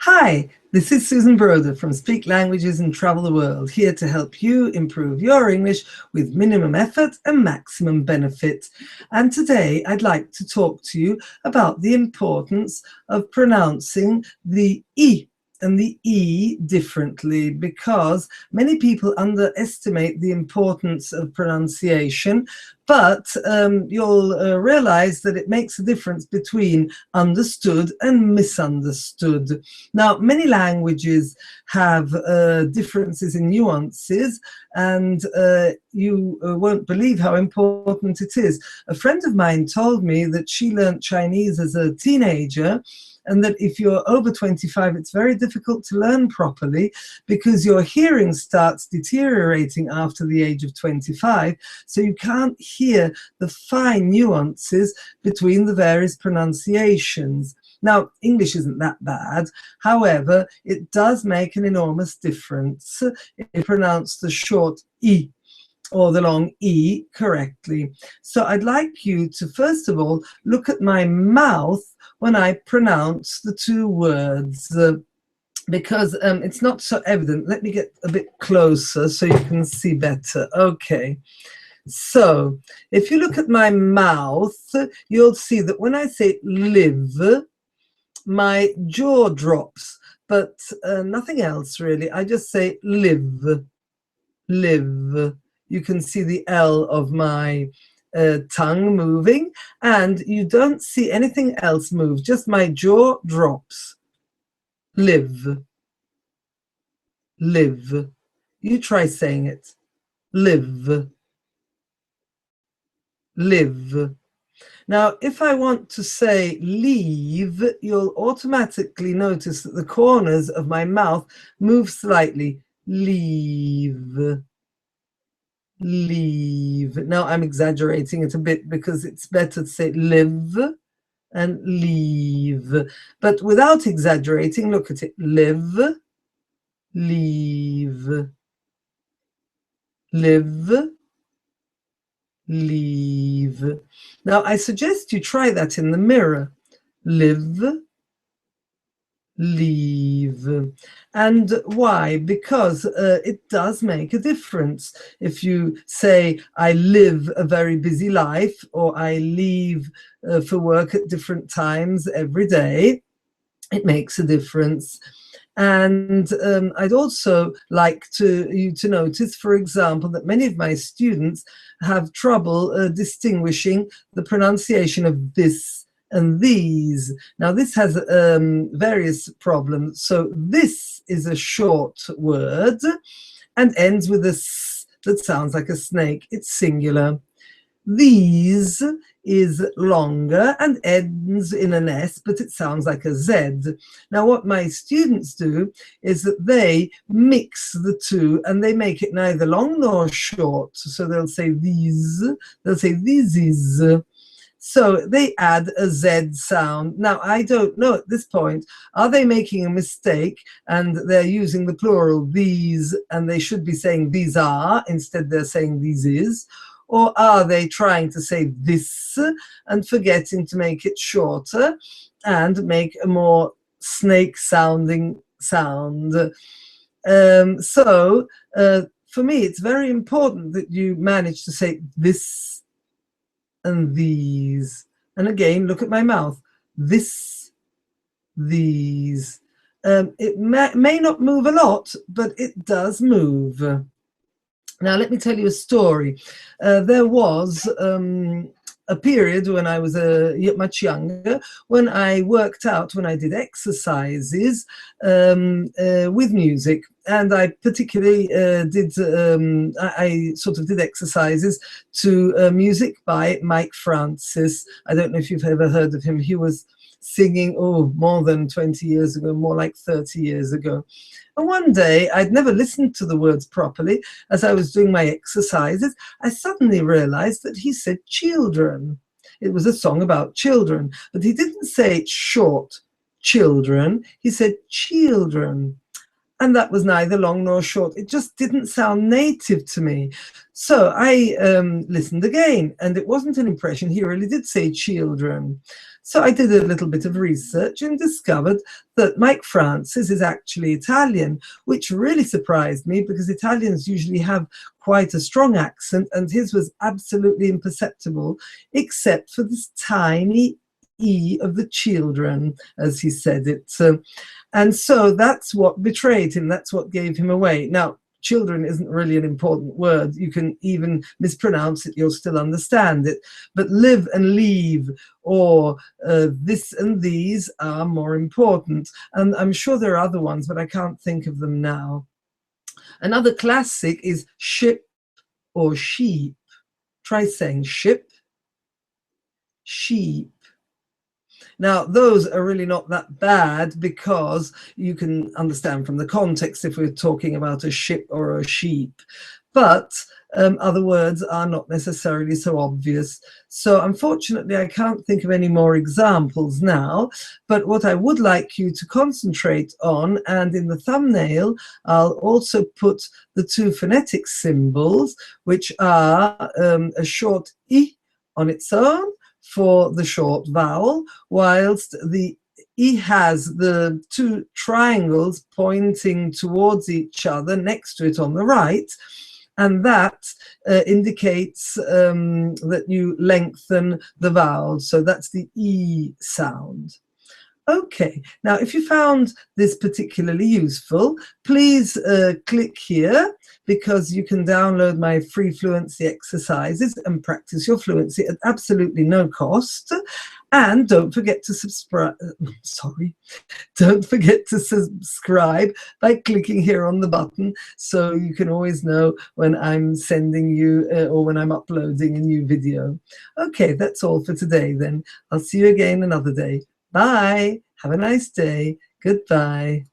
Hi, this is Susan Broder from Speak Languages and Travel the World, here to help you improve your English with minimum effort and maximum benefit. And today I'd like to talk to you about the importance of pronouncing the E and the E differently, because many people underestimate the importance of pronunciation, but you'll realize that it makes a difference between understood and misunderstood. Now, many languages have differences in nuances, and you won't believe how important it is. A friend of mine told me that she learned Chinese as a teenager, and that if you're over 25, it's very difficult to learn properly because your hearing starts deteriorating after the age of 25, so you can't hear the fine nuances between the various pronunciations. Now, English isn't that bad. However, it does make an enormous difference if you pronounce the short E or the long E correctly. So I'd like you to, first of all, look at my mouth when I pronounce the two words, because it's not so evident. Let me get a bit closer so you can see better. Okay. So if you look at my mouth, you'll see that when I say live, my jaw drops, but nothing else really. I just say live, live. You can see the L of my tongue moving, and you don't see anything else move, just my jaw drops. Live, live. You try saying it. Live, live. Now, if I want to say leave, you'll automatically notice that the corners of my mouth move slightly. Leave, leave. Now I'm exaggerating it a bit because it's better to say live and leave. But without exaggerating, look at it. Live, leave, live, leave. Now I suggest you try that in the mirror. Live, leave. And why? Because it does make a difference. If you say, I live a very busy life, or I leave for work at different times every day, it makes a difference. And I'd also like you to notice, for example, that many of my students have trouble distinguishing the pronunciation of this and these. Now, this has various problems. So this is a short word and ends with a s that sounds like a snake. It's singular. These is longer and ends in an S, but it sounds like a Z. Now, what my students do is that they mix the two and they make it neither long nor short. So they'll say these, they'll say these is. So they add a Z sound. Now, I don't know at this point, are they making a mistake and they're using the plural these and they should be saying these are, instead they're saying these is? Or are they trying to say this and forgetting to make it shorter and make a more snake-sounding sound? So for me, it's very important that you manage to say this and these. And again, look at my mouth. This, these. It may not move a lot, but it does move. Now, let me tell you a story. There was a period when I was much younger, when I worked out, when I did exercises with music. And I particularly I sort of did exercises to music by Mike Francis. I don't know if you've ever heard of him. He was singing, more than 20 years ago, more like 30 years ago. And one day, I'd never listened to the words properly. As I was doing my exercises, I suddenly realized that he said children. It was a song about children, but he didn't say it short, children. He said children. and that was neither long nor short. It just didn't sound native to me. So I listened again, and it wasn't an impression. He really did say children. So I did a little bit of research and discovered that Mike Francis is actually Italian, which really surprised me because Italians usually have quite a strong accent, and his was absolutely imperceptible, except for this tiny E of the children, as he said it. And so that's what betrayed him. That's what gave him away. Now, children isn't really an important word. You can even mispronounce it, you'll still understand it. But live and leave, or this and these are more important. And I'm sure there are other ones, but I can't think of them now. Another classic is ship or sheep. Try saying ship, sheep. Now, those are really not that bad because you can understand from the context if we're talking about a ship or a sheep. But other words are not necessarily so obvious. So unfortunately, I can't think of any more examples now. But what I would like you to concentrate on, and in the thumbnail, I'll also put the two phonetic symbols, which are a short I on its own for the short vowel, whilst the E has the two triangles pointing towards each other next to it on the right, and that indicates that you lengthen the vowel. So that's the E sound. Okay, now if you found this particularly useful, please click here, because you can download my free fluency exercises and practice your fluency at absolutely no cost. And don't forget to subscribe. Don't forget to subscribe by clicking here on the button, so you can always know when I'm sending you or when I'm uploading a new video. Okay, that's all for today then. I'll see you again another day. Bye. Have a nice day. Goodbye.